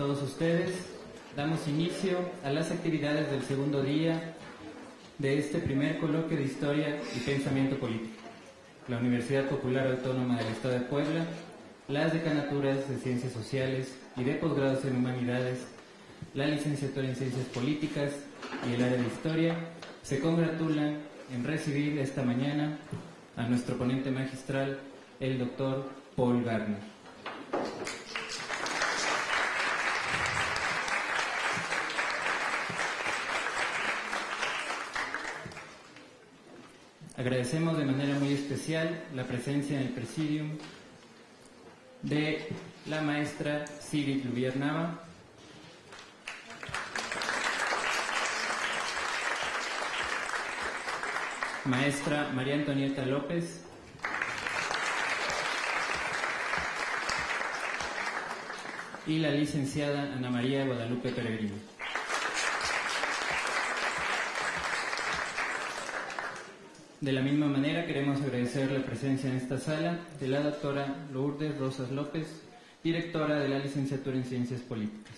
todos ustedes. Damos inicio a las actividades del segundo día de este primer coloquio de Historia y Pensamiento Político. La Universidad Popular Autónoma del Estado de Puebla, las decanaturas de Ciencias Sociales y de posgrados en Humanidades, la licenciatura en Ciencias Políticas y el área de Historia se congratulan en recibir esta mañana a nuestro ponente magistral, el doctor Paul Gardner. Agradecemos de manera muy especial la presencia en el presidium de la maestra Sigrid Louvier Nava, maestra María Antonieta López, y la licenciada Ana María Guadalupe Peregrino. De la misma manera queremos agradecer la presencia en esta sala de la doctora Lourdes Rosas López, directora de la licenciatura en Ciencias Políticas.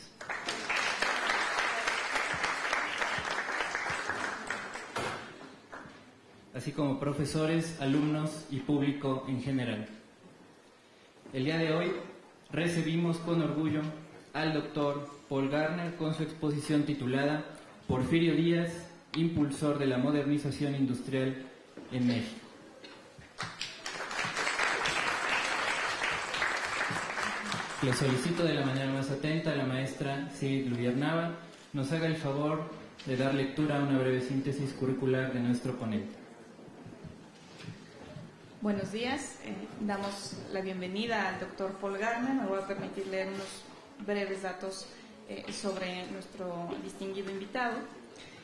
Así como profesores, alumnos y público en general. El día de hoy recibimos con orgullo al doctor Paul Gardner con su exposición titulada Porfirio Díaz, impulsor de la modernización industrial en México. Le solicito de la manera más atenta a la maestra Sigrid Louvier Nava nos haga el favor de dar lectura a una breve síntesis curricular de nuestro ponente. Buenos días, damos la bienvenida al doctor Paul Gardner. Me voy a permitir leer unos breves datos sobre nuestro distinguido invitado.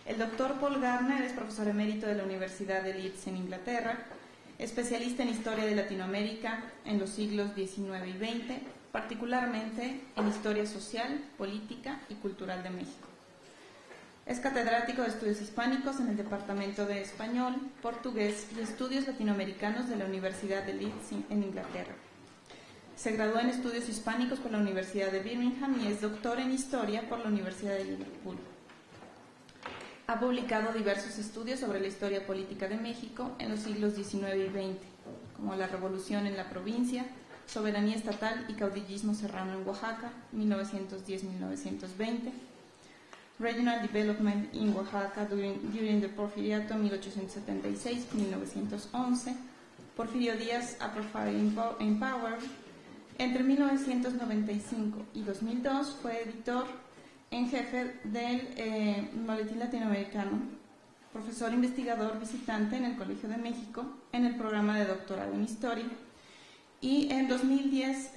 El doctor Paul Gardner es profesor emérito de la Universidad de Leeds en Inglaterra, especialista en Historia de Latinoamérica en los siglos XIX y XX, particularmente en Historia Social, Política y Cultural de México. Es catedrático de Estudios Hispánicos en el Departamento de Español, Portugués y Estudios Latinoamericanos de la Universidad de Leeds en Inglaterra. Se graduó en Estudios Hispánicos por la Universidad de Birmingham y es doctor en Historia por la Universidad de Liverpool. Ha publicado diversos estudios sobre la historia política de México en los siglos XIX y XX, como La Revolución en la Provincia, Soberanía Estatal y Caudillismo Serrano en Oaxaca, 1910-1920, Regional Development in Oaxaca during the Porfiriato, 1876-1911, Porfirio Díaz, A Profile in Power. Entre 1995 y 2002 fue editor en jefe del Boletín Latinoamericano, profesor investigador visitante en el Colegio de México en el programa de doctorado en Historia, y en 2010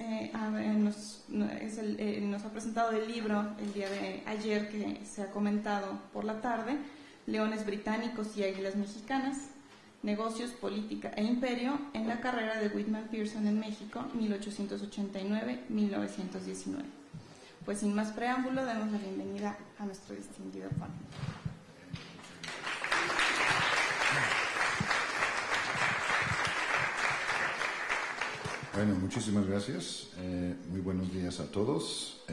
nos ha presentado el libro el día de ayer que se ha comentado por la tarde, Leones Británicos y Águilas Mexicanas, Negocios, Política e Imperio en la carrera de Whitman Pearson en México, 1889-1919. Pues sin más preámbulo, damos la bienvenida a nuestro distinguido ponente. Bueno, muchísimas gracias. Muy buenos días a todos.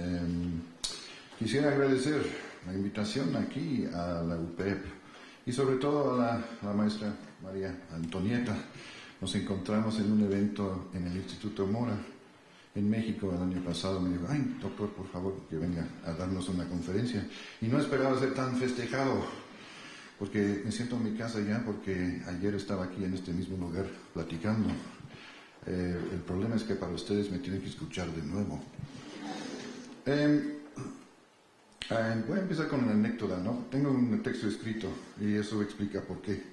Quisiera agradecer la invitación aquí a la UPEP y sobre todo a la maestra María Antonieta. Nos encontramos en un evento en el Instituto Mora en México el año pasado. Me dijo, ay, doctor, por favor, que venga a darnos una conferencia. Y no esperaba ser tan festejado, porque me siento en mi casa ya, porque ayer estaba aquí en este mismo lugar platicando. El problema es que para ustedes me tienen que escuchar de nuevo. Voy a empezar con una anécdota, ¿no? Tengo un texto escrito y eso explica por qué.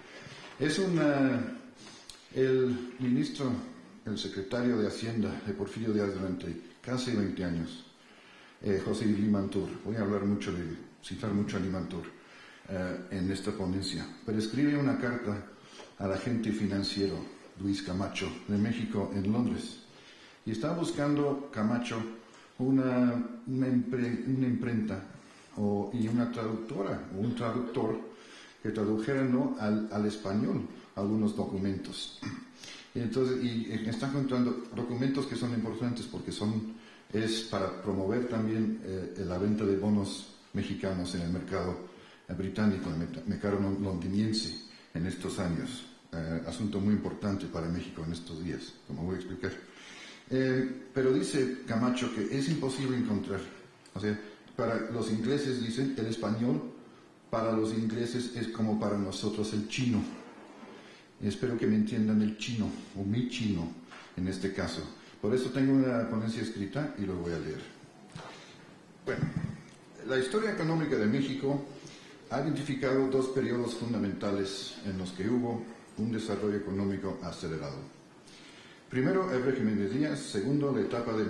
Es el ministro, el secretario de Hacienda de Porfirio Díaz durante casi 20 años, José Limantur. Voy a citar mucho a Limantur en esta ponencia, pero escribe una carta al agente financiero Luis Camacho de México en Londres, y estaba buscando Camacho una imprenta y una traductora o un traductor que tradujera, ¿no?, al español algunos documentos. Y entonces, y está encontrando documentos que son importantes porque son es para promover también la venta de bonos mexicanos en el mercado británico, en el mercado londinense en estos años. Asunto muy importante para México en estos días, como voy a explicar. Pero dice Camacho que es imposible encontrar, o sea, para los ingleses dicen el español, para los ingleses es como para nosotros el chino. Espero que me entiendan el chino, o mi chino en este caso. Por eso tengo una ponencia escrita y lo voy a leer. Bueno, la historia económica de México ha identificado dos periodos fundamentales en los que hubo un desarrollo económico acelerado. Primero, el régimen de Díaz. Segundo, la etapa de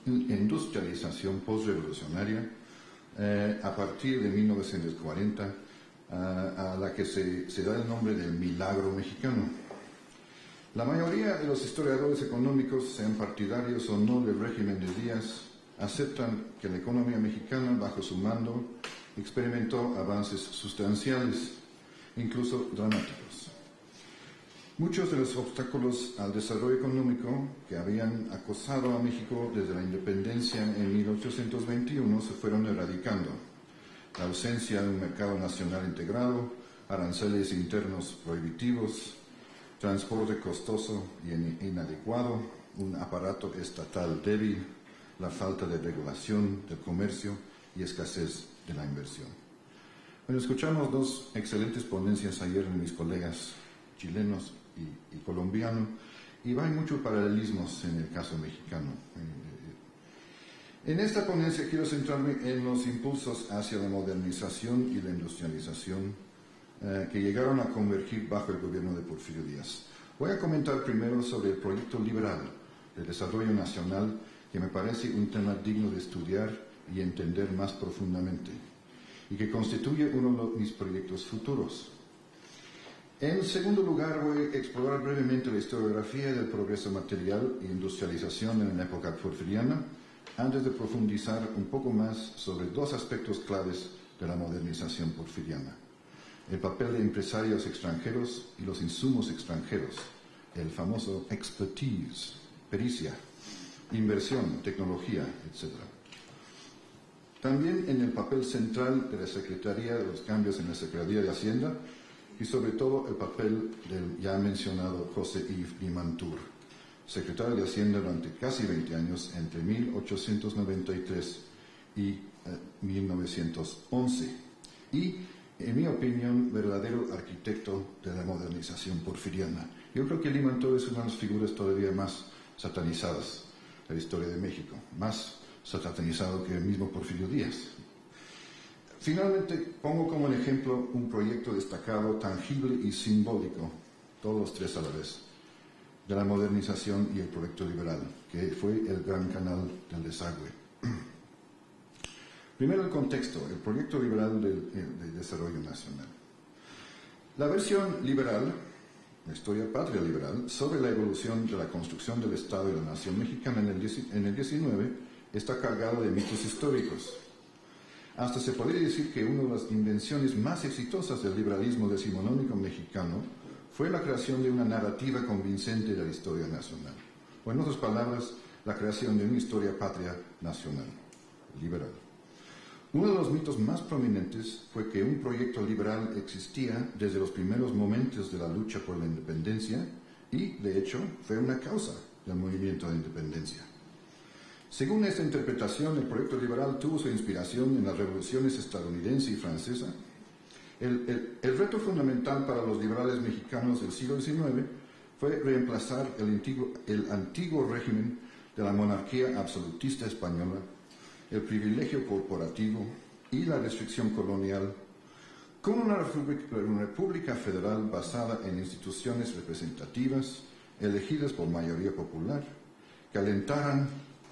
industrialización postrevolucionaria a partir de 1940, a la que se da el nombre del milagro mexicano. La mayoría de los historiadores económicos, sean partidarios o no del régimen de Díaz, aceptan que la economía mexicana, bajo su mando, experimentó avances sustanciales, incluso dramáticos. Muchos de los obstáculos al desarrollo económico que habían acosado a México desde la independencia en 1821 se fueron erradicando. La ausencia de un mercado nacional integrado, aranceles internos prohibitivos, transporte costoso y inadecuado, un aparato estatal débil, la falta de regulación del comercio y escasez de la inversión. Bueno, escuchamos dos excelentes ponencias ayer de mis colegas chilenos y colombianos, y hay muchos paralelismos en el caso mexicano. En esta ponencia quiero centrarme en los impulsos hacia la modernización y la industrialización que llegaron a convergir bajo el gobierno de Porfirio Díaz. Voy a comentar primero sobre el proyecto liberal de desarrollo nacional, que me parece un tema digno de estudiar y entender más profundamente, y que constituye uno de mis proyectos futuros. En segundo lugar, voy a explorar brevemente la historiografía del progreso material e industrialización en la época porfiriana, antes de profundizar un poco más sobre dos aspectos claves de la modernización porfiriana: el papel de empresarios extranjeros y los insumos extranjeros, el famoso expertise, pericia, inversión, tecnología, etc. También en el papel central de la Secretaría de los cambios en la Secretaría de Hacienda, y sobre todo el papel del ya mencionado José Yves Limantour, secretario de Hacienda durante casi 20 años, entre 1893 y 1911, y, en mi opinión, verdadero arquitecto de la modernización porfiriana. Yo creo que Limantour es una de las figuras todavía más satanizadas de la historia de México, más satanizado que el mismo Porfirio Díaz. Finalmente, pongo como ejemplo un proyecto destacado, tangible y simbólico, todos los tres a la vez, de la modernización y el proyecto liberal, que fue el Gran Canal del Desagüe. Primero el contexto, el proyecto liberal de desarrollo nacional. La versión liberal, la historia patria liberal, sobre la evolución de la construcción del Estado y la nación mexicana en el 19, está cargado de mitos históricos. Hasta se podría decir que una de las invenciones más exitosas del liberalismo decimonónico mexicano fue la creación de una narrativa convincente de la historia nacional, o en otras palabras, la creación de una historia patria nacional, liberal. Uno de los mitos más prominentes fue que un proyecto liberal existía desde los primeros momentos de la lucha por la independencia y, de hecho, fue una causa del movimiento de independencia. Según esta interpretación, el proyecto liberal tuvo su inspiración en las revoluciones estadounidense y francesa. El reto fundamental para los liberales mexicanos del siglo XIX fue reemplazar el antiguo régimen de la monarquía absolutista española, el privilegio corporativo y la restricción colonial, con una república federal basada en instituciones representativas elegidas por mayoría popular, que alentaran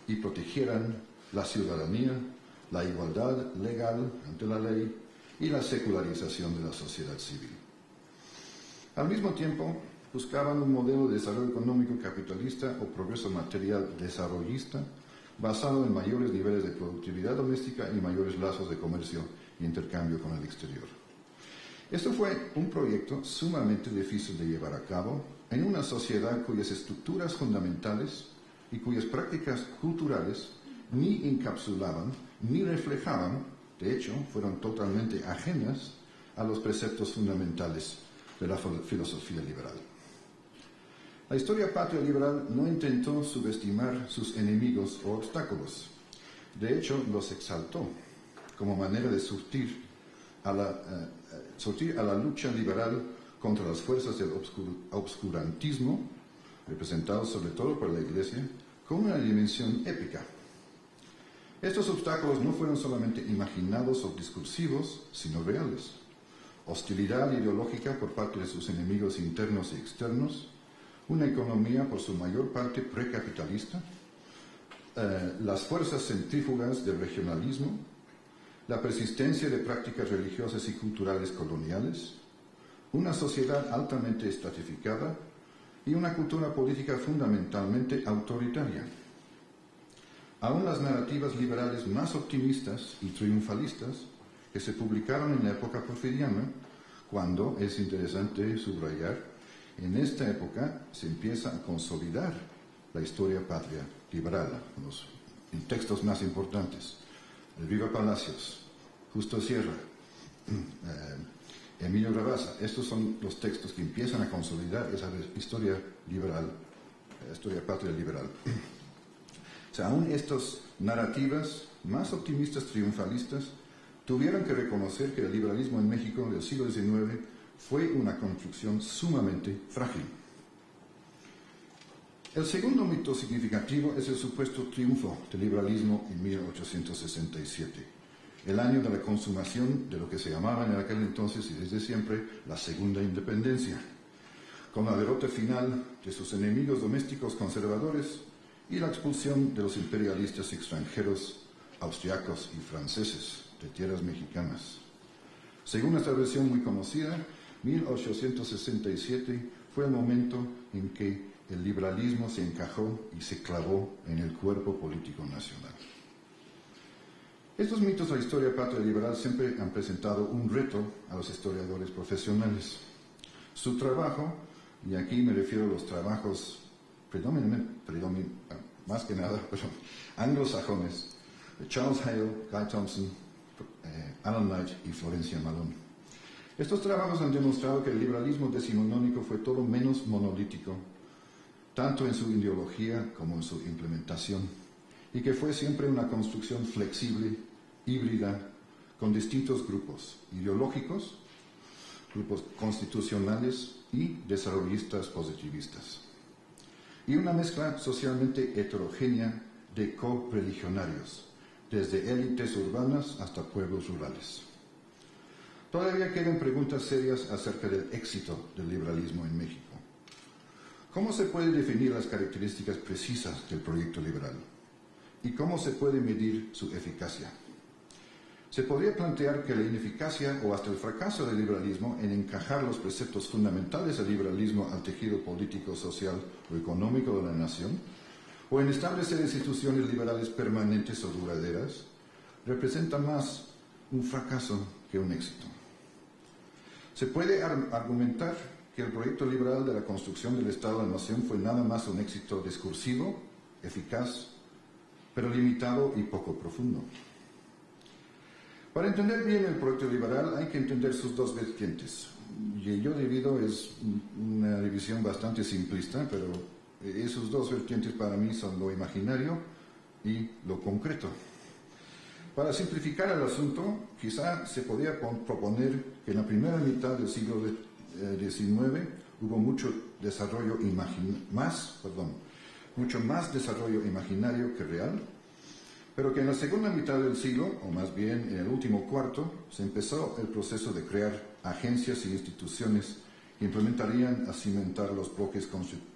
y protegieran la ciudadanía, la igualdad legal ante la ley y la secularización de la sociedad civil. Al mismo tiempo, buscaban un modelo de desarrollo económico capitalista o progreso material desarrollista basado en mayores niveles de productividad doméstica y mayores lazos de comercio y intercambio con el exterior. Esto fue un proyecto sumamente difícil de llevar a cabo en una sociedad cuyas estructuras fundamentales y cuyas prácticas culturales ni encapsulaban, ni reflejaban, de hecho, fueron totalmente ajenas a los preceptos fundamentales de la filosofía liberal. La historia patria liberal no intentó subestimar sus enemigos o obstáculos. De hecho, los exaltó como manera de sortir a la lucha liberal contra las fuerzas del obscurantismo, representados sobre todo por la Iglesia, con una dimensión épica. Estos obstáculos no fueron solamente imaginados o discursivos, sino reales. Hostilidad ideológica por parte de sus enemigos internos y externos, una economía por su mayor parte precapitalista, las fuerzas centrífugas del regionalismo, la persistencia de prácticas religiosas y culturales coloniales, una sociedad altamente estratificada y una cultura política fundamentalmente autoritaria. Aún las narrativas liberales más optimistas y triunfalistas que se publicaron en la época porfiriana, cuando, es interesante subrayar, en esta época se empieza a consolidar la historia patria liberal, los textos más importantes, Riva Palacios, Justo Sierra, Emilio Rabasa. Estos son los textos que empiezan a consolidar esa historia liberal, historia patria liberal. O sea, aún estas narrativas más optimistas, triunfalistas, tuvieron que reconocer que el liberalismo en México del siglo XIX fue una construcción sumamente frágil. El segundo mito significativo es el supuesto triunfo del liberalismo en 1867, el año de la consumación de lo que se llamaba en aquel entonces y desde siempre la Segunda Independencia, con la derrota final de sus enemigos domésticos conservadores y la expulsión de los imperialistas extranjeros, austriacos y franceses, de tierras mexicanas. Según esta versión muy conocida, 1867 fue el momento en que el liberalismo se encajó y se clavó en el cuerpo político nacional. Estos mitos de la historia patria liberal siempre han presentado un reto a los historiadores profesionales. Su trabajo, y aquí me refiero a los trabajos más que nada, anglosajones, de Charles Hale, Guy Thompson, Alan Knight y Florencia Malone. Estos trabajos han demostrado que el liberalismo decimonónico fue todo menos monolítico, tanto en su ideología como en su implementación, y que fue siempre una construcción flexible, híbrida, con distintos grupos ideológicos, grupos constitucionales y desarrollistas positivistas, y una mezcla socialmente heterogénea de correligionarios, desde élites urbanas hasta pueblos rurales. Todavía quedan preguntas serias acerca del éxito del liberalismo en México. ¿Cómo se puede definir las características precisas del proyecto liberal? ¿Y cómo se puede medir su eficacia? Se podría plantear que la ineficacia o hasta el fracaso del liberalismo en encajar los preceptos fundamentales del liberalismo al tejido político, social o económico de la nación, o en establecer instituciones liberales permanentes o duraderas, representa más un fracaso que un éxito. Se puede argumentar que el proyecto liberal de la construcción del Estado de la Nación fue nada más un éxito discursivo, eficaz, pero limitado y poco profundo. Para entender bien el proyecto liberal hay que entender sus dos vertientes. Y yo divido, es una división bastante simplista, pero esos dos vertientes para mí son lo imaginario y lo concreto. Para simplificar el asunto, quizá se podría proponer que en la primera mitad del siglo XIX hubo mucho más desarrollo imaginario que real, pero que en la segunda mitad del siglo, o más bien en el último cuarto, se empezó el proceso de crear agencias e instituciones que implementarían a cimentar los bloques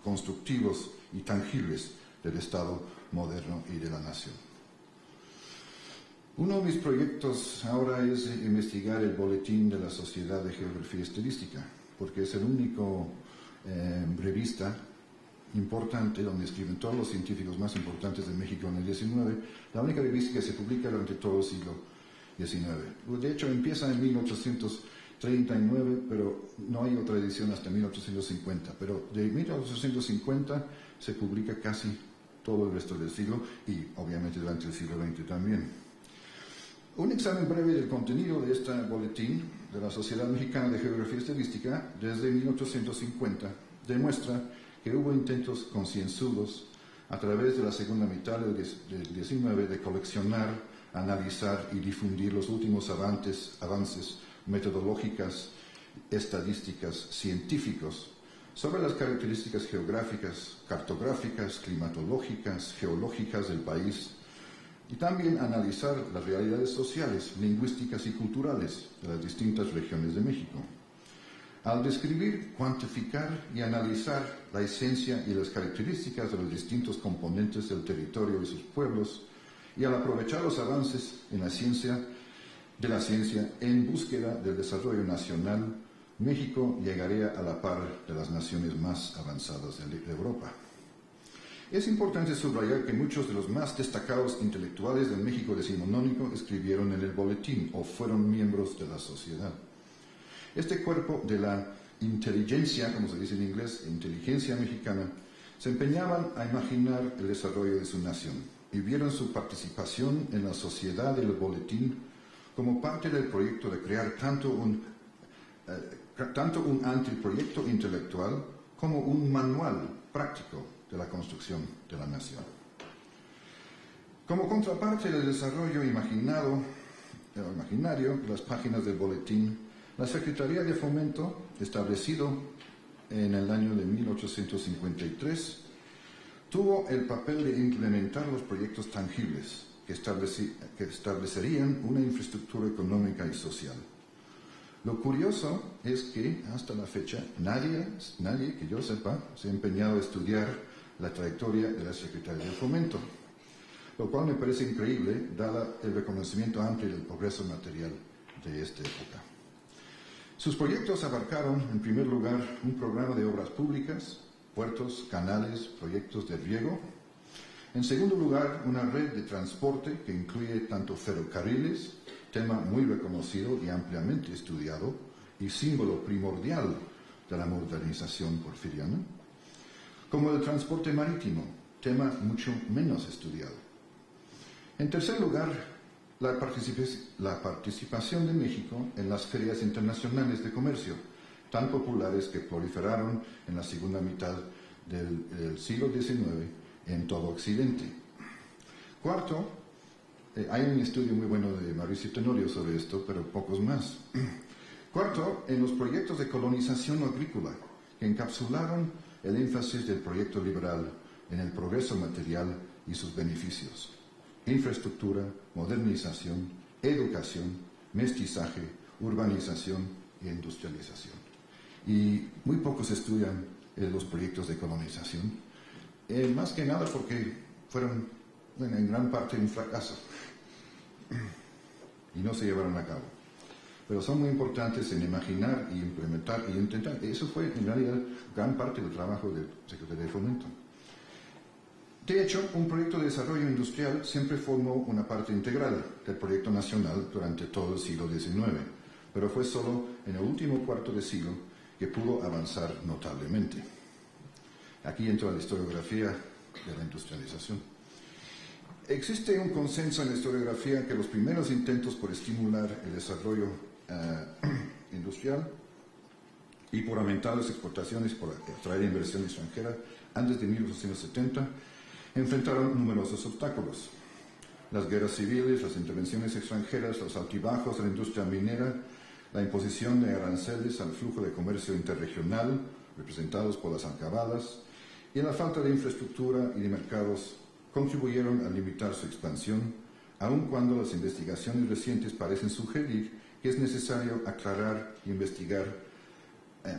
constructivos y tangibles del Estado moderno y de la nación. Uno de mis proyectos ahora es investigar el Boletín de la Sociedad de Geografía Estadística, porque es el único revista importante donde escriben todos los científicos más importantes de México en el XIX, la única revista que se publica durante todo el siglo XIX. De hecho, empieza en 1839, pero no hay otra edición hasta 1850, pero de 1850 se publica casi todo el resto del siglo y obviamente durante el siglo XX también. Un examen breve del contenido de este boletín de la Sociedad Mexicana de Geografía Estadística desde 1850 demuestra que hubo intentos concienzudos a través de la segunda mitad del XIX de coleccionar, analizar y difundir los últimos avances metodológicas, estadísticas, científicos sobre las características geográficas, cartográficas, climatológicas, geológicas del país, y también analizar las realidades sociales, lingüísticas y culturales de las distintas regiones de México. Al describir, cuantificar y analizar la esencia y las características de los distintos componentes del territorio y sus pueblos, y al aprovechar los avances en la ciencia en búsqueda del desarrollo nacional, México llegaría a la par de las naciones más avanzadas de Europa. Es importante subrayar que muchos de los más destacados intelectuales del México decimonónico escribieron en el boletín o fueron miembros de la sociedad. Este cuerpo de la inteligencia, como se dice en inglés, inteligencia mexicana, se empeñaban a imaginar el desarrollo de su nación y vieron su participación en la sociedad del boletín como parte del proyecto de crear tanto un anteproyecto intelectual como un manual práctico de la construcción de la nación. Como contraparte del desarrollo imaginario de las páginas del boletín, la Secretaría de Fomento, establecido en el año de 1853, tuvo el papel de implementar los proyectos tangibles que establecerían una infraestructura económica y social. Lo curioso es que hasta la fecha nadie que yo sepa se ha empeñado a estudiar la trayectoria de la Secretaría de Fomento, lo cual me parece increíble dado el reconocimiento amplio del progreso material de esta época. Sus proyectos abarcaron, en primer lugar, un programa de obras públicas, puertos, canales, proyectos de riego. En segundo lugar, una red de transporte que incluye tanto ferrocarriles, tema muy reconocido y ampliamente estudiado y símbolo primordial de la modernización porfiriana, como el transporte marítimo, tema mucho menos estudiado. En tercer lugar, la participación de México en las ferias internacionales de comercio, tan populares que proliferaron en la segunda mitad del siglo XIX en todo Occidente. Cuarto, hay un estudio muy bueno de Mauricio Tenorio sobre esto, pero pocos más. Cuarto, en los proyectos de colonización agrícola, que encapsularon el énfasis del proyecto liberal en el progreso material y sus beneficios. Infraestructura, modernización, educación, mestizaje, urbanización e industrialización. Y muy pocos estudian los proyectos de colonización, más que nada porque fueron en gran parte un fracaso y no se llevaron a cabo. Pero son muy importantes en imaginar y implementar y intentar. Eso fue en realidad gran parte del trabajo del Secretaría de Fomento. De hecho, un proyecto de desarrollo industrial siempre formó una parte integral del proyecto nacional durante todo el siglo XIX, pero fue solo en el último cuarto de siglo que pudo avanzar notablemente. Aquí entra la historiografía de la industrialización. Existe un consenso en la historiografía que los primeros intentos por estimular el desarrollo industrial y por aumentar las exportaciones, por atraer inversión extranjera, antes de 1870, enfrentaron numerosos obstáculos. Las guerras civiles, las intervenciones extranjeras, los altibajos de la industria minera, la imposición de aranceles al flujo de comercio interregional, representados por las alcabalas, y la falta de infraestructura y de mercados contribuyeron a limitar su expansión, aun cuando las investigaciones recientes parecen sugerir que es necesario aclarar e investigar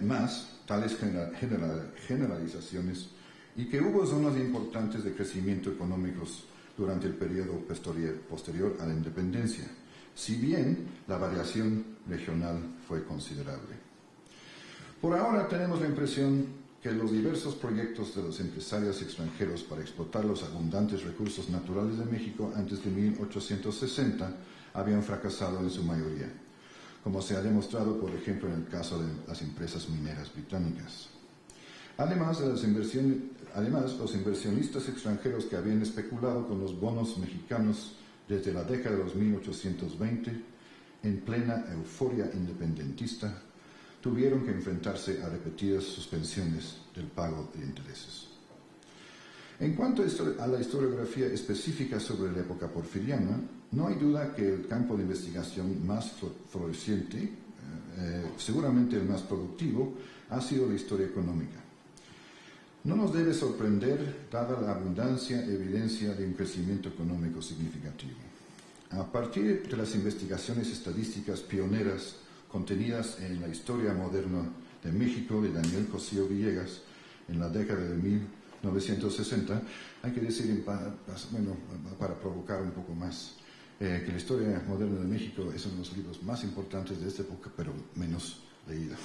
más tales generalizaciones y que hubo zonas importantes de crecimiento económicos durante el periodo posterior a la independencia, si bien la variación regional fue considerable. Por ahora tenemos la impresión que los diversos proyectos de los empresarios extranjeros para explotar los abundantes recursos naturales de México antes de 1860 habían fracasado en su mayoría, como se ha demostrado, por ejemplo, en el caso de las empresas mineras británicas. Además, los inversionistas extranjeros que habían especulado con los bonos mexicanos desde la década de los 1820, en plena euforia independentista, tuvieron que enfrentarse a repetidas suspensiones del pago de intereses. En cuanto a la historiografía específica sobre la época porfiriana, no hay duda que el campo de investigación más floreciente, seguramente el más productivo, ha sido la historia económica. No nos debe sorprender, dada la abundancia evidencia de un crecimiento económico significativo. A partir de las investigaciones estadísticas pioneras contenidas en la Historia Moderna de México de Daniel Cosío Villegas en la década de 1960, hay que decir, para provocar un poco más, que la Historia Moderna de México es uno de los libros más importantes de esta época, pero menos leído.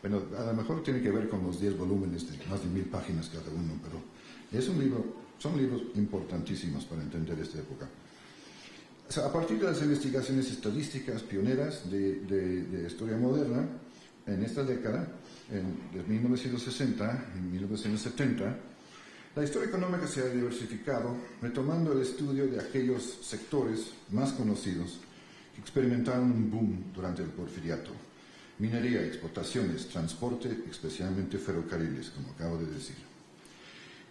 Bueno, a lo mejor tiene que ver con los 10 volúmenes de más de 1000 páginas cada uno, pero son libros importantísimos para entender esta época. O sea, a partir de las investigaciones estadísticas pioneras de historia moderna, en esta década, de 1960 y 1970, la historia económica se ha diversificado, retomando el estudio de aquellos sectores más conocidos que experimentaron un boom durante el porfiriato: minería, exportaciones, transporte, especialmente ferrocarriles, como acabo de decir.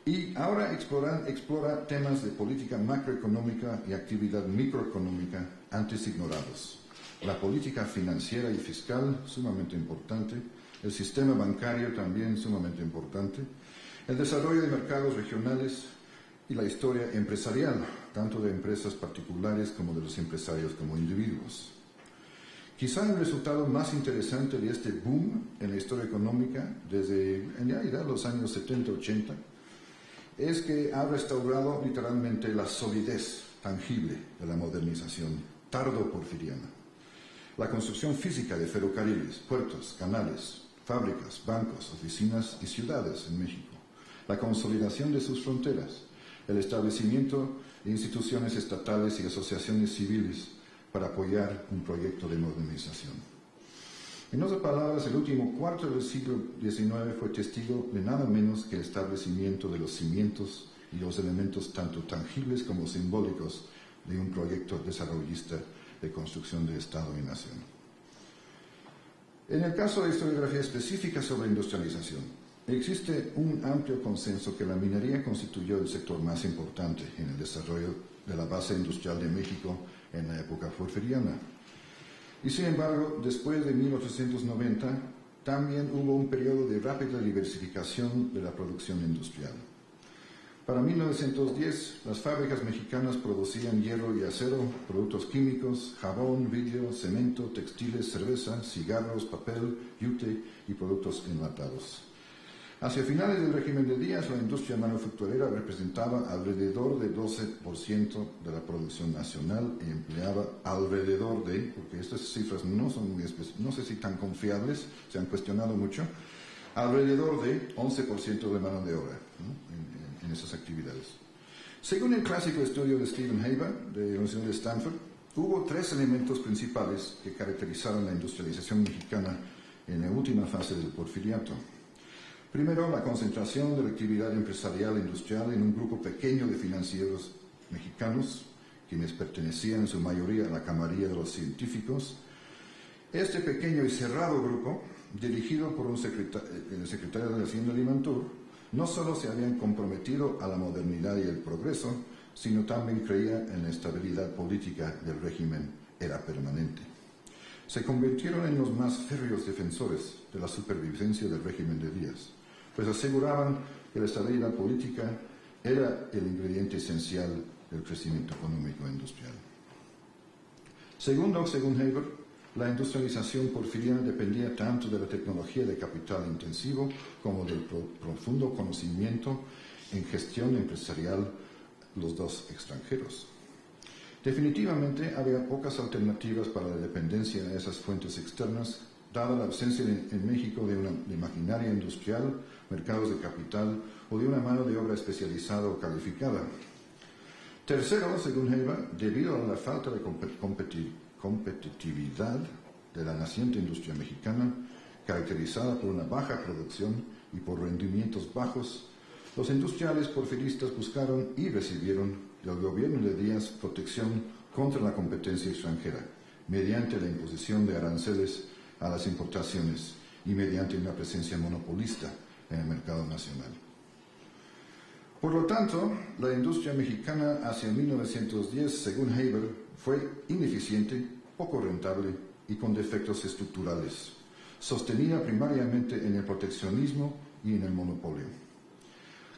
Y ahora explora temas de política macroeconómica y actividad microeconómica antes ignorados. La política financiera y fiscal, sumamente importante, el sistema bancario también sumamente importante, el desarrollo de mercados regionales y la historia empresarial, tanto de empresas particulares como de los empresarios como individuos. Quizá el resultado más interesante de este boom en la historia económica, desde en realidad los años 70-80, es que ha restaurado literalmente la solidez tangible de la modernización tardo-porfiriana. La construcción física de ferrocarriles, puertos, canales, fábricas, bancos, oficinas y ciudades en México, la consolidación de sus fronteras, el establecimiento de instituciones estatales y asociaciones civiles para apoyar un proyecto de modernización. En otras palabras, el último cuarto del siglo XIX fue testigo de nada menos que el establecimiento de los cimientos y los elementos tanto tangibles como simbólicos de un proyecto desarrollista de construcción de Estado y nación. En el caso de historiografía específica sobre industrialización, existe un amplio consenso que la minería constituyó el sector más importante en el desarrollo de la base industrial de México en la época porfiriana. Y sin embargo, después de 1890, también hubo un periodo de rápida diversificación de la producción industrial. Para 1910, las fábricas mexicanas producían hierro y acero, productos químicos, jabón, vidrio, cemento, textiles, cerveza, cigarros, papel, yute y productos enlatados. Hacia finales del régimen de Díaz, la industria manufacturera representaba alrededor del 12% de la producción nacional y empleaba alrededor de, porque estas cifras no son muy no sé si tan confiables, se han cuestionado mucho, alrededor de 11% de mano de obra, ¿no? en esas actividades. Según el clásico estudio de Stephen Haber, de la Universidad de Stanford, hubo 3 elementos principales que caracterizaron la industrialización mexicana en la última fase del porfiriato. Primero, la concentración de la actividad empresarial e industrial en un grupo pequeño de financieros mexicanos, quienes pertenecían en su mayoría a la camarilla de los científicos. Este pequeño y cerrado grupo, dirigido por el secretario de Hacienda Limantur, no solo se habían comprometido a la modernidad y el progreso, sino también creía en la estabilidad política del régimen era permanente. Se convirtieron en los más férreos defensores de la supervivencia del régimen de Díaz, pues aseguraban que la estabilidad política era el ingrediente esencial del crecimiento económico e industrial. Segundo, según Haber, la industrialización porfiriana dependía tanto de la tecnología de capital intensivo como del profundo conocimiento en gestión empresarial los dos extranjeros. Definitivamente había pocas alternativas para la dependencia de esas fuentes externas, dada la ausencia en México de maquinaria industrial, mercados de capital o de una mano de obra especializada o calificada. Tercero, según Haber, debido a la falta de competitividad de la naciente industria mexicana, caracterizada por una baja producción y por rendimientos bajos, los industriales porfiristas buscaron y recibieron del gobierno de Díaz protección contra la competencia extranjera, mediante la imposición de aranceles a las importaciones y mediante una presencia monopolista en el mercado nacional. Por lo tanto, la industria mexicana hacia 1910, según Haber, fue ineficiente, poco rentable y con defectos estructurales, sostenida primariamente en el proteccionismo y en el monopolio.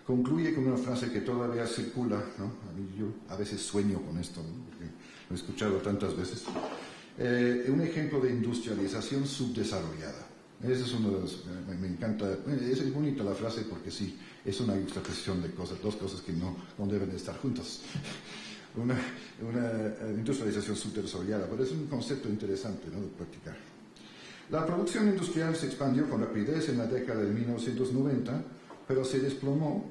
Concluye con una frase que todavía circula, ¿no? Yo a veces sueño con esto, ¿no? Porque lo he escuchado tantas veces. Un ejemplo de industrialización subdesarrollada. Ese es uno de los, me encanta, es bonita la frase porque sí, es una juxtaposición de cosas, dos cosas que no deben de estar juntas. Una industrialización subdesarrollada, pero es un concepto interesante, ¿no?, de practicar. La producción industrial se expandió con rapidez en la década de 1990, pero se desplomó,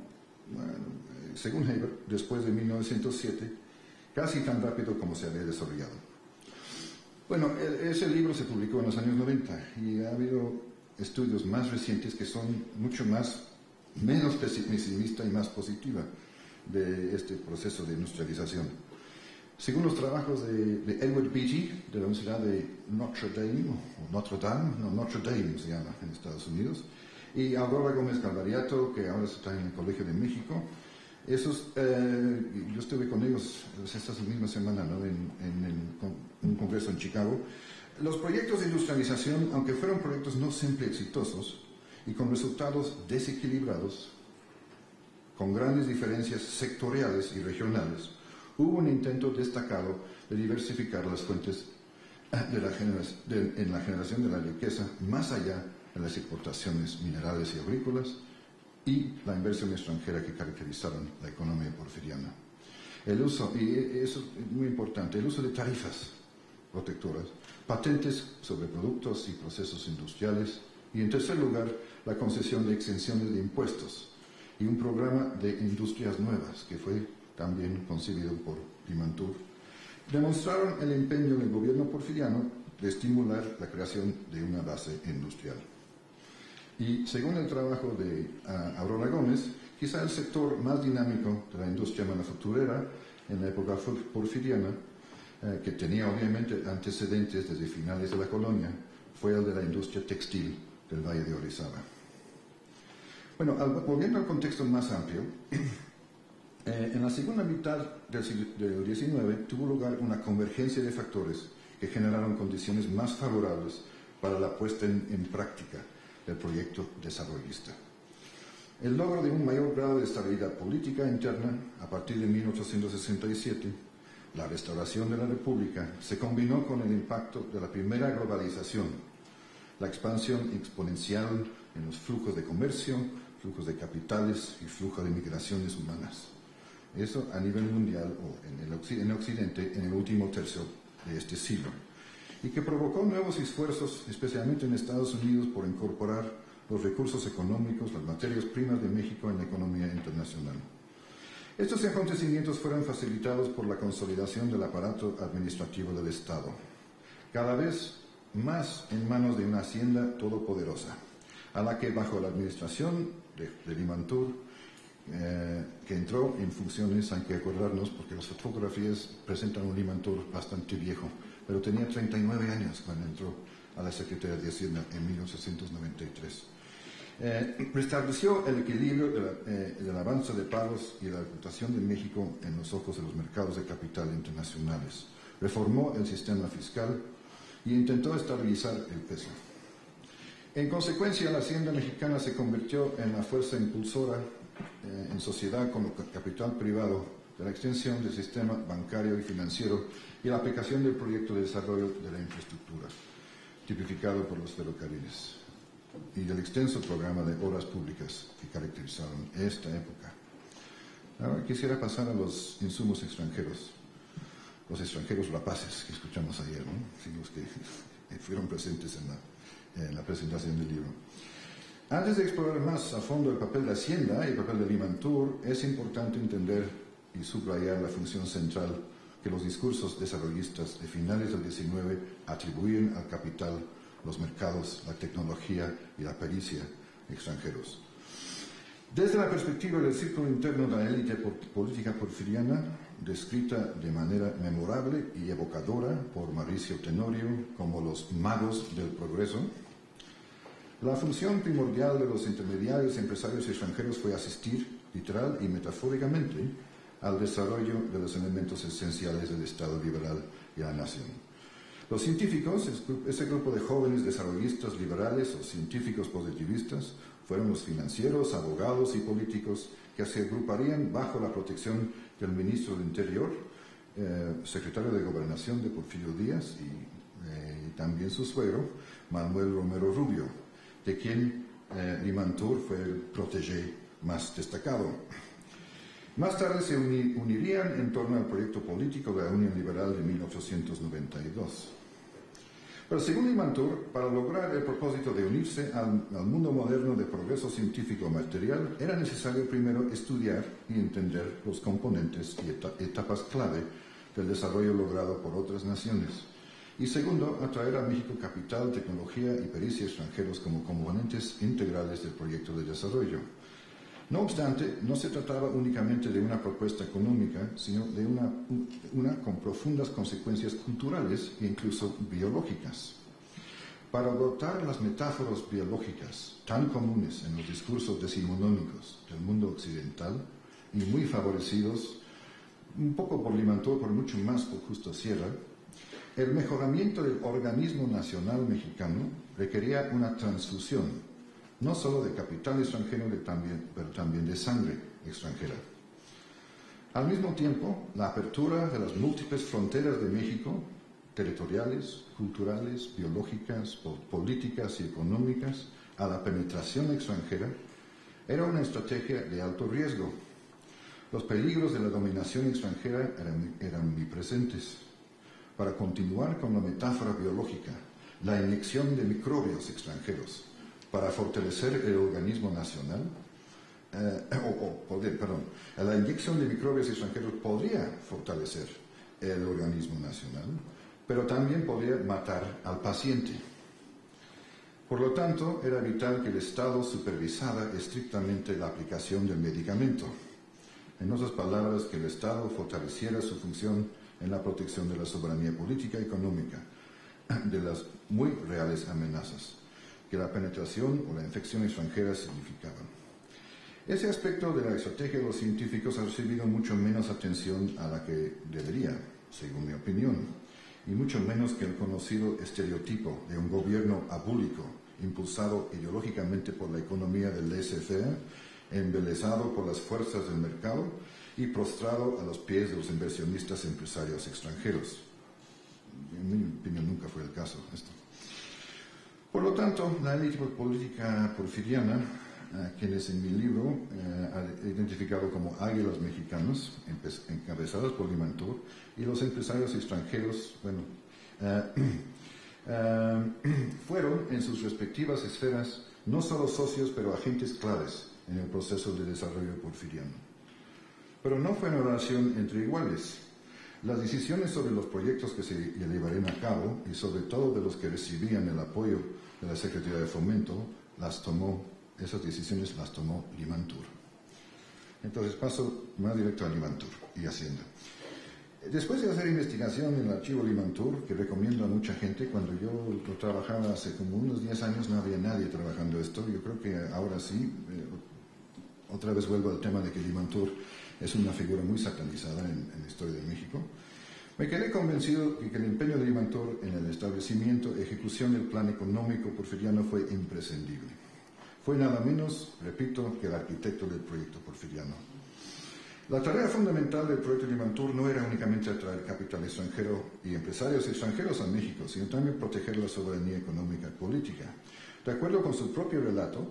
según Haber, después de 1907, casi tan rápido como se había desarrollado. Bueno, ese libro se publicó en los años 90 y ha habido estudios más recientes que son menos pesimistas y más positiva de este proceso de industrialización. Según los trabajos de Edward Beatty, de la Universidad de Notre Dame se llama en Estados Unidos, y Aurora Gómez Calvariato, que ahora está en el Colegio de México, yo estuve con ellos esta misma semana, ¿no?, en un congreso en Chicago. Los proyectos de industrialización, aunque fueron proyectos no siempre exitosos y con resultados desequilibrados, con grandes diferencias sectoriales y regionales, hubo un intento destacado de diversificar las fuentes en la generación de la riqueza más allá de las exportaciones minerales y agrícolas y la inversión extranjera que caracterizaron la economía porfiriana. El uso, y eso es muy importante, el uso de tarifas protectoras, patentes sobre productos y procesos industriales, y en tercer lugar, la concesión de exenciones de impuestos y un programa de industrias nuevas que fue también concebido por Limantour, demostraron el empeño del gobierno porfiriano de estimular la creación de una base industrial. Y según el trabajo de Aurora Gómez, quizá el sector más dinámico de la industria manufacturera en la época porfiriana, que tenía obviamente antecedentes desde finales de la colonia, fue el de la industria textil del Valle de Orizaba. Bueno, volviendo al contexto más amplio, en la segunda mitad del XIX tuvo lugar una convergencia de factores que generaron condiciones más favorables para la puesta en práctica del proyecto desarrollista. El logro de un mayor grado de estabilidad política interna a partir de 1867, la restauración de la República, se combinó con el impacto de la primera globalización, la expansión exponencial en los flujos de comercio, flujos de capitales y flujo de migraciones humanas. Eso a nivel mundial o en Occidente en el último tercio de este siglo, y que provocó nuevos esfuerzos, especialmente en Estados Unidos, por incorporar los recursos económicos, las materias primas de México en la economía internacional. Estos acontecimientos fueron facilitados por la consolidación del aparato administrativo del Estado, cada vez más en manos de una hacienda todopoderosa, a la que bajo la administración de Limantour, que entró en funciones, hay que acordarnos, porque las fotografías presentan un Limantour bastante viejo, pero tenía 39 años cuando entró a la Secretaría de Hacienda en 1893. Restableció el equilibrio del avance de pagos y la reputación de México en los ojos de los mercados de capital internacionales. Reformó el sistema fiscal y intentó estabilizar el peso. En consecuencia, la hacienda mexicana se convirtió en la fuerza impulsora en sociedad con el capital privado de la extensión del sistema bancario y financiero y la aplicación del proyecto de desarrollo de la infraestructura, tipificado por los ferrocarriles, y del extenso programa de obras públicas que caracterizaron esta época. Ahora quisiera pasar a los insumos extranjeros, los extranjeros rapaces que escuchamos ayer, ¿no? Sí, los que fueron presentes en la presentación del libro. Antes de explorar más a fondo el papel de Hacienda y el papel de Limantour, es importante entender y subrayar la función central que los discursos desarrollistas de finales del XIX atribuyen al capital los mercados, la tecnología y la pericia extranjeros. Desde la perspectiva del círculo interno de la élite política porfiriana, descrita de manera memorable y evocadora por Mauricio Tenorio como los magos del progreso, la función primordial de los intermediarios empresarios extranjeros fue asistir, literal y metafóricamente, al desarrollo de los elementos esenciales del Estado liberal y la nación. Los científicos, ese grupo de jóvenes desarrollistas liberales o científicos positivistas, fueron los financieros, abogados y políticos que se agruparían bajo la protección del ministro del Interior, secretario de Gobernación de Porfirio Díaz y también su suegro, Manuel Romero Rubio, de quien Limantour fue el protégé más destacado. Más tarde se unirían en torno al proyecto político de la Unión Liberal de 1892. Pero según Limantour, para lograr el propósito de unirse al mundo moderno de progreso científico material, era necesario primero estudiar y entender los componentes y etapas clave del desarrollo logrado por otras naciones. Y segundo, atraer a México capital, tecnología y pericia extranjeros como componentes integrales del proyecto de desarrollo. No obstante, no se trataba únicamente de una propuesta económica, sino de una con profundas consecuencias culturales e incluso biológicas. Para adoptar las metáforas biológicas tan comunes en los discursos decimonónicos del mundo occidental y muy favorecidos, un poco por Limantour, pero mucho más por Justo Sierra, el mejoramiento del organismo nacional mexicano requería una transfusión, no solo de capital extranjero, pero también de sangre extranjera. Al mismo tiempo, la apertura de las múltiples fronteras de México, territoriales, culturales, biológicas, políticas y económicas, a la penetración extranjera, era una estrategia de alto riesgo. Los peligros de la dominación extranjera eran omnipresentes. Para continuar con la metáfora biológica, la inyección de microbios extranjeros para fortalecer el organismo nacional, la inyección de microbios extranjeros podría fortalecer el organismo nacional, pero también podría matar al paciente. Por lo tanto, era vital que el Estado supervisara estrictamente la aplicación del medicamento. En otras palabras, que el Estado fortaleciera su función en la protección de la soberanía política y económica de las muy reales amenazas que la penetración o la infección extranjera significaban. Ese aspecto de la estrategia de los científicos ha recibido mucho menos atención a la que debería, según mi opinión, y mucho menos que el conocido estereotipo de un gobierno abúlico, impulsado ideológicamente por la economía del laissez-faire, embelesado por las fuerzas del mercado y prostrado a los pies de los inversionistas empresarios extranjeros. En mi opinión nunca fue el caso esto. Por lo tanto, la élite política porfiriana, quienes en mi libro he identificado como águilas mexicanos, encabezadas por Limantour, y los empresarios extranjeros, fueron en sus respectivas esferas no solo socios, pero agentes claves en el proceso de desarrollo porfiriano. Pero no fue una relación entre iguales. Las decisiones sobre los proyectos que se llevarían a cabo y sobre todo de los que recibían el apoyo de la Secretaría de Fomento, esas decisiones las tomó Limantour. Entonces paso más directo a Limantour y Hacienda. Después de hacer investigación en el archivo Limantour, que recomiendo a mucha gente, cuando yo lo trabajaba hace como unos 10 años no había nadie trabajando esto, yo creo que ahora sí, otra vez vuelvo al tema de que Limantour es una figura muy satanizada en la historia de México. Me quedé convencido de que el empeño de Limantour en el establecimiento y ejecución del plan económico porfiriano fue imprescindible. Fue nada menos, repito, que el arquitecto del proyecto porfiriano. La tarea fundamental del proyecto Limantour no era únicamente atraer capital extranjero y empresarios extranjeros a México, sino también proteger la soberanía económica y política. De acuerdo con su propio relato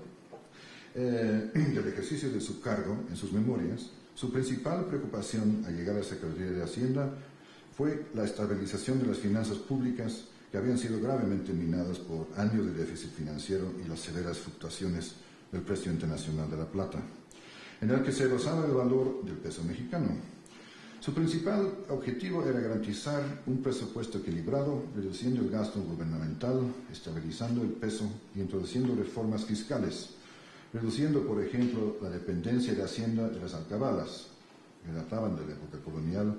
del ejercicio de su cargo en sus memorias, su principal preocupación al llegar a la Secretaría de Hacienda fue la estabilización de las finanzas públicas que habían sido gravemente minadas por años de déficit financiero y las severas fluctuaciones del precio internacional de la plata, en el que se basaba el valor del peso mexicano. Su principal objetivo era garantizar un presupuesto equilibrado, reduciendo el gasto gubernamental, estabilizando el peso y introduciendo reformas fiscales, reduciendo, por ejemplo, la dependencia de Hacienda de las alcabalas, que databan de la época colonial,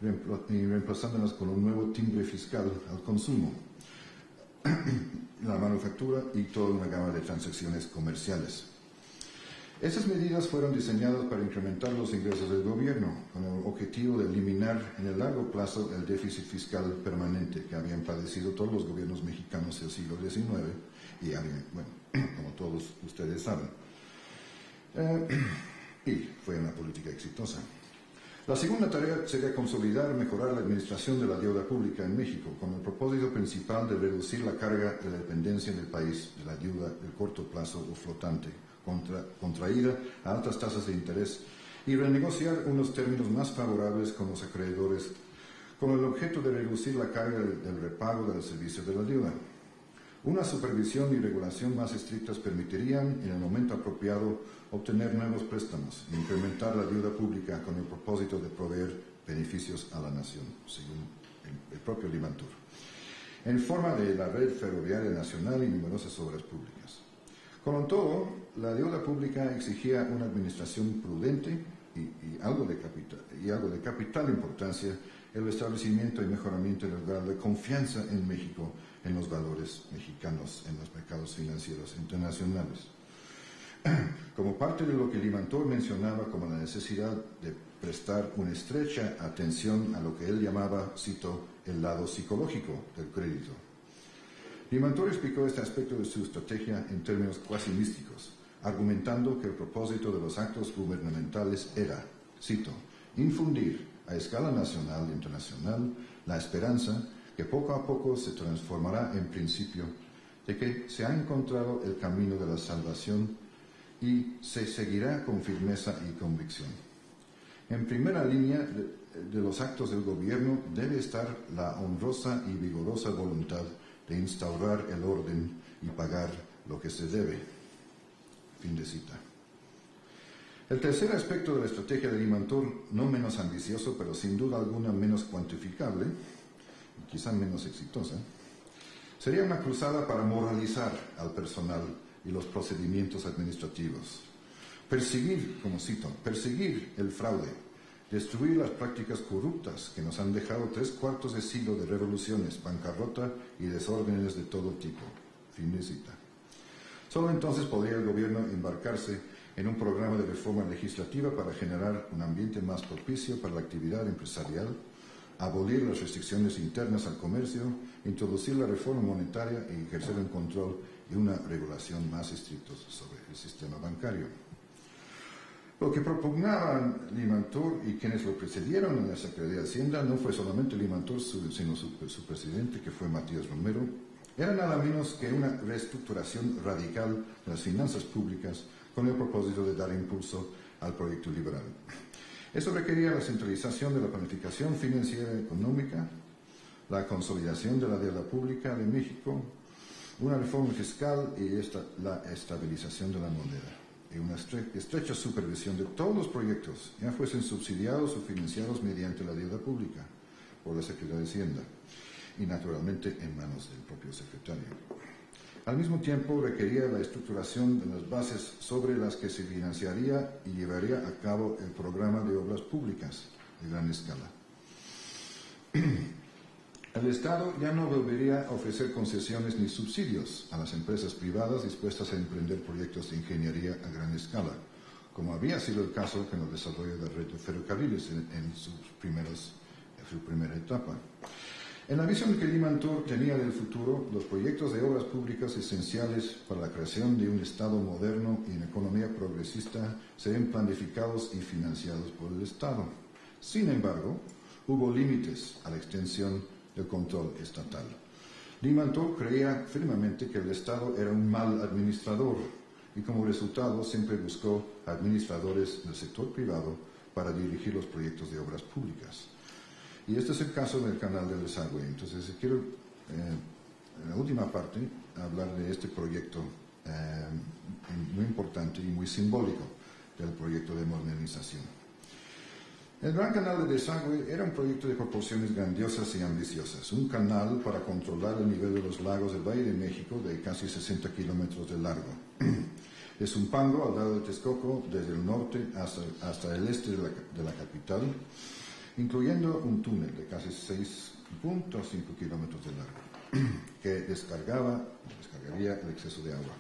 y reemplazándolas con un nuevo timbre fiscal al consumo, la manufactura y toda una gama de transacciones comerciales. Estas medidas fueron diseñadas para incrementar los ingresos del gobierno, con el objetivo de eliminar en el largo plazo el déficit fiscal permanente que habían padecido todos los gobiernos mexicanos del siglo XIX y habían, bueno, como todos ustedes saben. Y fue una política exitosa. La segunda tarea sería consolidar y mejorar la administración de la deuda pública en México, con el propósito principal de reducir la carga de la dependencia del país de la deuda del corto plazo o flotante, contraída a altas tasas de interés, y renegociar unos términos más favorables con los acreedores, con el objeto de reducir la carga del repago de los servicios de la deuda. Una supervisión y regulación más estrictas permitirían, en el momento apropiado, obtener nuevos préstamos e incrementar la deuda pública con el propósito de proveer beneficios a la nación, según el propio Limantur, en forma de la red ferroviaria nacional y numerosas obras públicas. Con todo, la deuda pública exigía una administración prudente y algo de capital importancia, el establecimiento y mejoramiento del grado de confianza en México, en los valores mexicanos, en los mercados financieros internacionales. Como parte de lo que Limantur mencionaba como la necesidad de prestar una estrecha atención a lo que él llamaba, cito, el lado psicológico del crédito. Limantur explicó este aspecto de su estrategia en términos cuasi místicos, argumentando que el propósito de los actos gubernamentales era, cito, infundir a escala nacional e internacional la esperanza que poco a poco se transformará en principio de que se ha encontrado el camino de la salvación y se seguirá con firmeza y convicción. En primera línea de los actos del gobierno debe estar la honrosa y vigorosa voluntad de instaurar el orden y pagar lo que se debe. Fin de cita. El tercer aspecto de la estrategia de Limantur, no menos ambicioso, pero sin duda alguna menos cuantificable, y quizá menos exitosa, sería una cruzada para moralizar al personal y los procedimientos administrativos. Perseguir, como cito, perseguir el fraude, destruir las prácticas corruptas que nos han dejado 3/4 de siglo de revoluciones, bancarrota y desórdenes de todo tipo. Fin de cita. Solo entonces podría el gobierno embarcarse en un programa de reforma legislativa para generar un ambiente más propicio para la actividad empresarial, abolir las restricciones internas al comercio, introducir la reforma monetaria y ejercer un control y una regulación más estrictos sobre el sistema bancario. Lo que propugnaban Limantur y quienes lo precedieron en la Secretaría de Hacienda no fue solamente Limantur, sino su presidente, que fue Matías Romero, era nada menos que una reestructuración radical de las finanzas públicas con el propósito de dar impulso al proyecto liberal. Eso requería la centralización de la planificación financiera y económica, la consolidación de la deuda pública de México, una reforma fiscal y la estabilización de la moneda, y una estrecha supervisión de todos los proyectos, ya fuesen subsidiados o financiados mediante la deuda pública por la Secretaría de Hacienda, y naturalmente en manos del propio secretario. Al mismo tiempo requería la estructuración de las bases sobre las que se financiaría y llevaría a cabo el programa de obras públicas de gran escala. El Estado ya no volvería a ofrecer concesiones ni subsidios a las empresas privadas dispuestas a emprender proyectos de ingeniería a gran escala, como había sido el caso con el desarrollo de la red de ferrocarriles en su primera etapa. En la visión que Limantur tenía del futuro, los proyectos de obras públicas esenciales para la creación de un Estado moderno y una economía progresista serían planificados y financiados por el Estado. Sin embargo, hubo límites a la extensión del control estatal. Limantur creía firmemente que el Estado era un mal administrador y como resultado siempre buscó administradores del sector privado para dirigir los proyectos de obras públicas. Y este es el caso del Canal del Desagüe. Entonces, quiero, en la última parte, hablar de este proyecto muy importante y muy simbólico del proyecto de modernización. El Gran Canal de Desagüe era un proyecto de proporciones grandiosas y ambiciosas, un canal para controlar el nivel de los lagos del Valle de México de casi 60 kilómetros de largo. De Zumpango, al lado de Texcoco, desde el norte hasta el este de la capital, incluyendo un túnel de casi 6.5 kilómetros de largo, que descargaría el exceso de agua.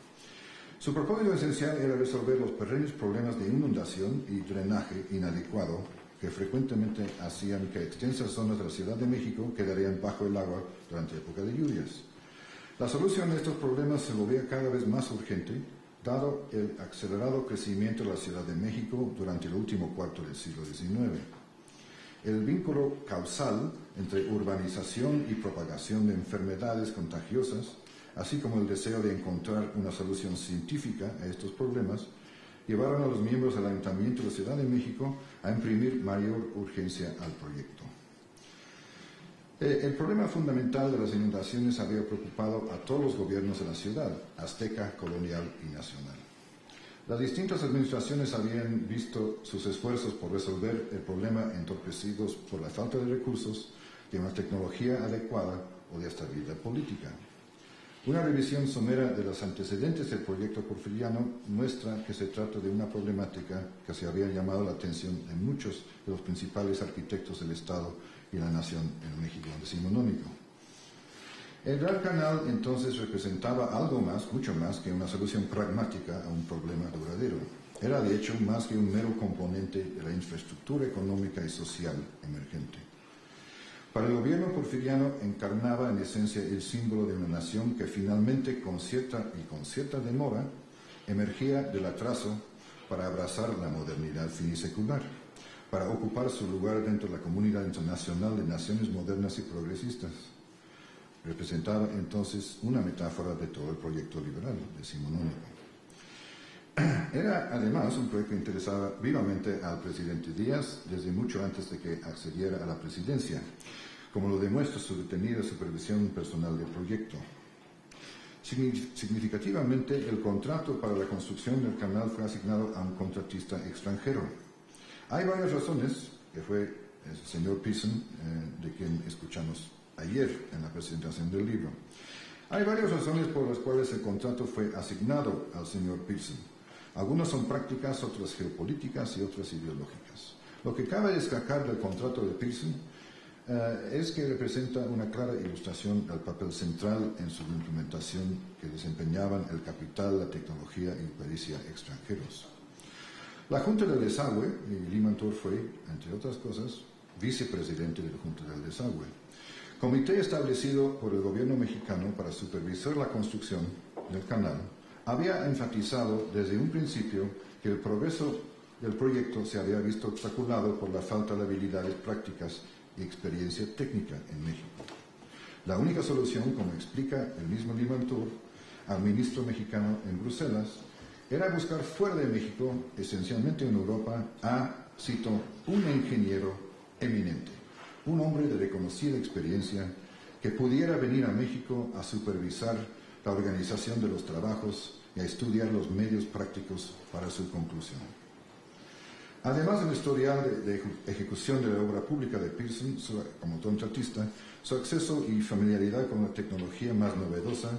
Su propósito esencial era resolver los perennes problemas de inundación y drenaje inadecuado que frecuentemente hacían que extensas zonas de la Ciudad de México quedarían bajo el agua durante la época de lluvias. La solución de estos problemas se volvía cada vez más urgente, dado el acelerado crecimiento de la Ciudad de México durante el último cuarto del siglo XIX. El vínculo causal entre urbanización y propagación de enfermedades contagiosas, así como el deseo de encontrar una solución científica a estos problemas, llevaron a los miembros del Ayuntamiento de la Ciudad de México a imprimir mayor urgencia al proyecto. El problema fundamental de las inundaciones había preocupado a todos los gobiernos de la ciudad, azteca, colonial y nacional. Las distintas administraciones habían visto sus esfuerzos por resolver el problema entorpecidos por la falta de recursos, de una tecnología adecuada o de estabilidad política. Una revisión somera de los antecedentes del proyecto porfiriano muestra que se trata de una problemática que se había llamado la atención de muchos de los principales arquitectos del Estado y la nación en el México decimonónico. El Gran Canal entonces representaba algo más, mucho más que una solución pragmática a un problema duradero. Era de hecho más que un mero componente de la infraestructura económica y social emergente. Para el gobierno porfiriano encarnaba en esencia el símbolo de una nación que finalmente, con cierta demora, emergía del atraso para abrazar la modernidad finisecular, para ocupar su lugar dentro de la comunidad internacional de naciones modernas y progresistas. Representaba entonces una metáfora de todo el proyecto liberal decimonónico. Era además un proyecto que interesaba vivamente al presidente Díaz desde mucho antes de que accediera a la presidencia, como lo demuestra su detenida supervisión personal del proyecto. Significativamente, el contrato para la construcción del canal fue asignado a un contratista extranjero. Hay varias razones, que fue el señor Pearson, de quien escuchamos ayer en la presentación del libro. Hay varias razones por las cuales el contrato fue asignado al señor Pearson. Algunas son prácticas, otras geopolíticas y otras ideológicas. Lo que cabe destacar del contrato de Pearson es que representa una clara ilustración del papel central en su implementación que desempeñaban el capital, la tecnología y la pericia extranjeros. La Junta del Desagüe, y Limantour fue, entre otras cosas, vicepresidente de la Junta del Desagüe, comité establecido por el gobierno mexicano para supervisar la construcción del canal, había enfatizado desde un principio que el progreso del proyecto se había visto obstaculado por la falta de habilidades prácticas y experiencia técnica en México. La única solución, como explica el mismo Limantour al ministro mexicano en Bruselas, era buscar fuera de México, esencialmente en Europa, a, cito, un ingeniero eminente, un hombre de reconocida experiencia que pudiera venir a México a supervisar la organización de los trabajos y a estudiar los medios prácticos para su conclusión. Además del historial de ejecución de la obra pública de Pearson como contratista, su acceso y familiaridad con la tecnología más novedosa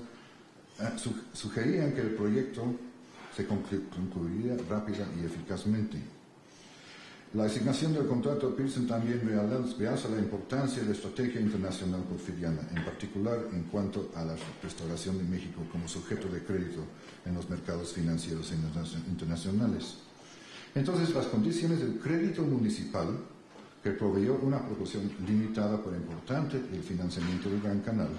sugerían que el proyecto se concluiría rápida y eficazmente. La asignación del contrato a Pearson también realza la importancia de la estrategia internacional porfiriana, en particular en cuanto a la restauración de México como sujeto de crédito en los mercados financieros internacionales. Entonces, las condiciones del crédito municipal, que proveyó una proporción limitada pero importante del financiamiento del Gran Canal,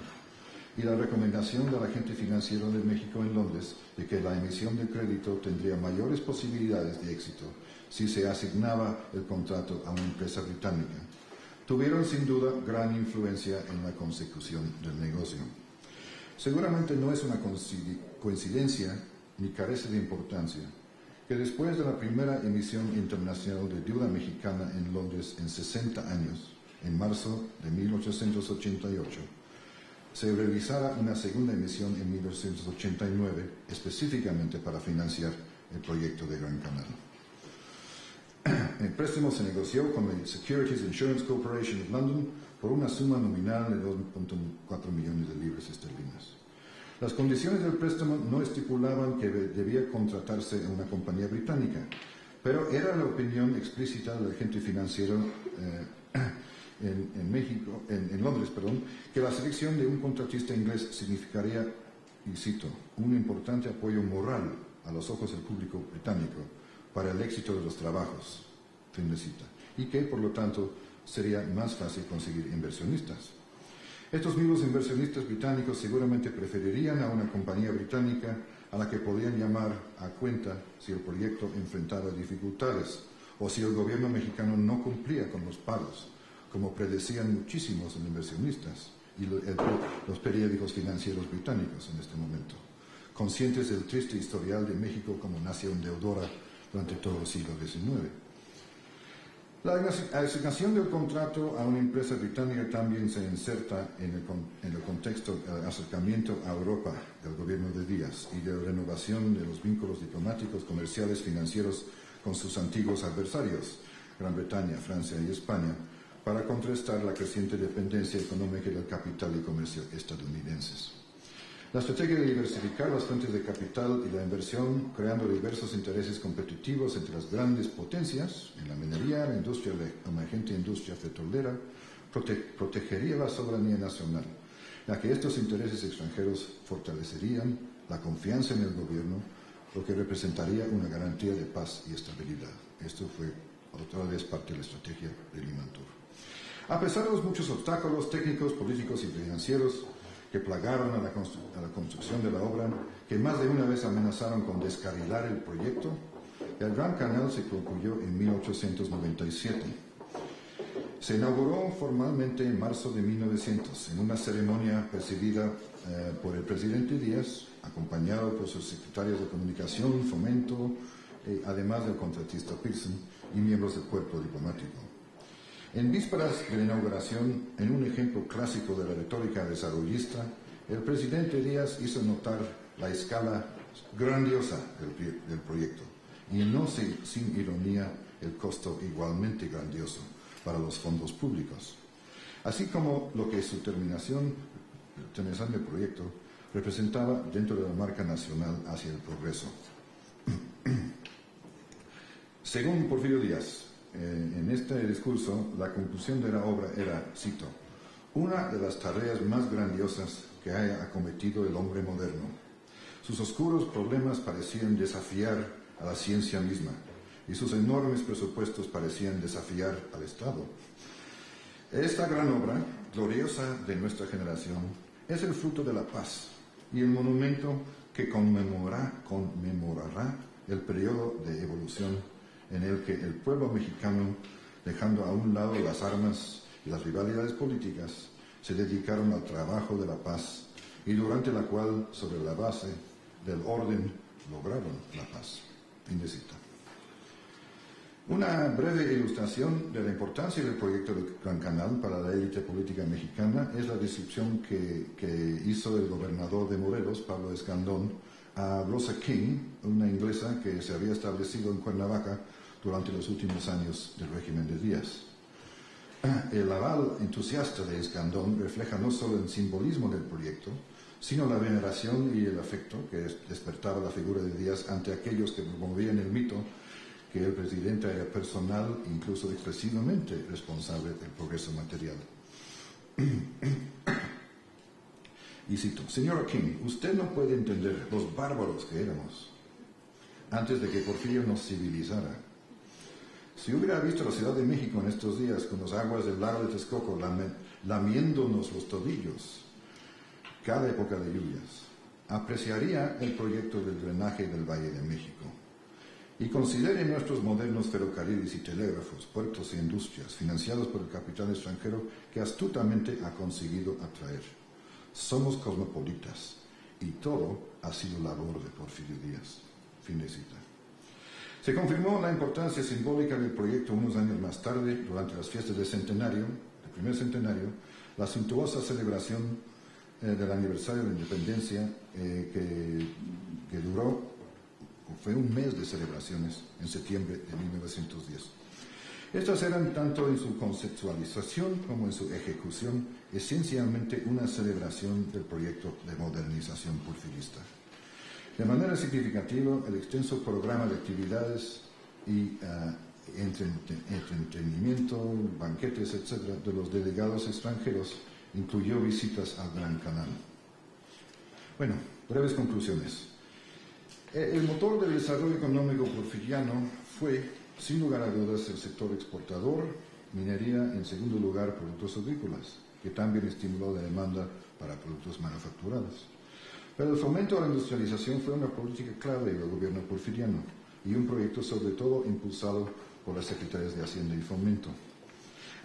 y la recomendación del agente financiero de México en Londres de que la emisión de crédito tendría mayores posibilidades de éxito si se asignaba el contrato a una empresa británica, tuvieron sin duda gran influencia en la consecución del negocio. Seguramente no es una coincidencia ni carece de importancia que después de la primera emisión internacional de deuda mexicana en Londres en 60 años, en marzo de 1888, se realizara una segunda emisión en 1989, específicamente para financiar el proyecto de Gran Canal. El préstamo se negoció con la Securities Insurance Corporation of London por una suma nominal de 2.4 millones de libras esterlinas. Las condiciones del préstamo no estipulaban que debía contratarse en una compañía británica, pero era la opinión explícita del agente financiero en Londres, que la selección de un contratista inglés significaría, y cito, un importante apoyo moral a los ojos del público británico para el éxito de los trabajos, fin de cita, y que, por lo tanto, sería más fácil conseguir inversionistas. Estos mismos inversionistas británicos seguramente preferirían a una compañía británica a la que podían llamar a cuenta si el proyecto enfrentaba dificultades o si el gobierno mexicano no cumplía con los pagos, como predecían muchísimos inversionistas y los periódicos financieros británicos en este momento, conscientes del triste historial de México como nación deudora durante todo el siglo XIX. La asignación del contrato a una empresa británica también se inserta en el contexto del acercamiento a Europa del gobierno de Díaz y de renovación de los vínculos diplomáticos, comerciales, financieros con sus antiguos adversarios, Gran Bretaña, Francia y España, para contrastar la creciente dependencia económica del capital y comercio estadounidenses. La estrategia de diversificar las fuentes de capital y la inversión, creando diversos intereses competitivos entre las grandes potencias, en la minería, la industria, la emergente industria petrolera, protegería la soberanía nacional, ya que estos intereses extranjeros fortalecerían la confianza en el gobierno, lo que representaría una garantía de paz y estabilidad. Esto fue otra vez parte de la estrategia de Limantour. A pesar de los muchos obstáculos técnicos, políticos y financieros que plagaron a la construcción de la obra, que más de una vez amenazaron con descarrilar el proyecto, el Gran Canal se concluyó en 1897. Se inauguró formalmente en marzo de 1900, en una ceremonia presidida por el presidente Díaz, acompañado por sus secretarios de Comunicación, Fomento, además del contratista Pearson y miembros del cuerpo diplomático. En vísperas de la inauguración, en un ejemplo clásico de la retórica desarrollista, el presidente Díaz hizo notar la escala grandiosa del proyecto y no sin ironía el costo igualmente grandioso para los fondos públicos, así como lo que su terminación del proyecto representaba dentro de la marca nacional hacia el progreso. Según Porfirio Díaz, en este discurso, la conclusión de la obra era, cito, una de las tareas más grandiosas que haya acometido el hombre moderno. Sus oscuros problemas parecían desafiar a la ciencia misma y sus enormes presupuestos parecían desafiar al Estado. Esta gran obra, gloriosa de nuestra generación, es el fruto de la paz y el monumento que conmemorará el periodo de evolución en el que el pueblo mexicano, dejando a un lado las armas y las rivalidades políticas, se dedicaron al trabajo de la paz y durante la cual, sobre la base del orden, lograron la paz. Fin de cita. Una breve ilustración de la importancia del proyecto del Gran Canal para la élite política mexicana es la descripción que hizo el gobernador de Morelos, Pablo Escandón, a Rosa King, una inglesa que se había establecido en Cuernavaca durante los últimos años del régimen de Díaz. El aval entusiasta de Escandón refleja no solo el simbolismo del proyecto, sino la veneración y el afecto que despertaba la figura de Díaz ante aquellos que promovían el mito que el presidente era personal, incluso excesivamente responsable del progreso material. Y cito, señora King, usted no puede entender los bárbaros que éramos antes de que Porfirio nos civilizara. Si hubiera visto la Ciudad de México en estos días con las aguas del lago de Texcoco lamiéndonos los tobillos cada época de lluvias, apreciaría el proyecto del drenaje del Valle de México. Y considere nuestros modernos ferrocarriles y telégrafos, puertos e industrias financiados por el capital extranjero que astutamente ha conseguido atraer. Somos cosmopolitas y todo ha sido labor de Porfirio Díaz. Fin de cita. Se confirmó la importancia simbólica del proyecto unos años más tarde, durante las fiestas del centenario, el primer centenario, la suntuosa celebración del aniversario de la independencia que duró, fue un mes de celebraciones en septiembre de 1910. Estas eran, tanto en su conceptualización como en su ejecución, esencialmente una celebración del proyecto de modernización porfirista. De manera significativa, el extenso programa de actividades y entretenimiento, banquetes, etc., de los delegados extranjeros incluyó visitas al Gran Canal. Bueno, breves conclusiones. El motor del desarrollo económico porfiriano fue, sin lugar a dudas, el sector exportador, minería, en segundo lugar, productos agrícolas, que también estimuló la demanda para productos manufacturados. Pero el fomento a la industrialización fue una política clave del gobierno porfiriano y un proyecto sobre todo impulsado por las secretarias de Hacienda y Fomento.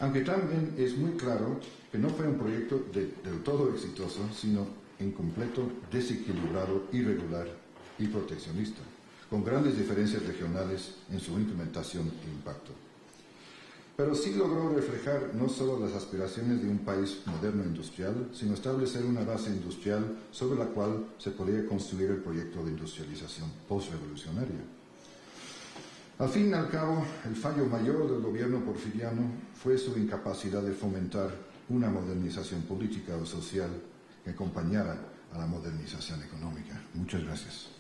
Aunque también es muy claro que no fue un proyecto del todo exitoso, sino en completo desequilibrado, irregular y proteccionista, con grandes diferencias regionales en su implementación e impacto. Pero sí logró reflejar no solo las aspiraciones de un país moderno e industrial, sino establecer una base industrial sobre la cual se podía construir el proyecto de industrialización postrevolucionaria. Al fin y al cabo, el fallo mayor del gobierno porfiriano fue su incapacidad de fomentar una modernización política o social que acompañara a la modernización económica. Muchas gracias.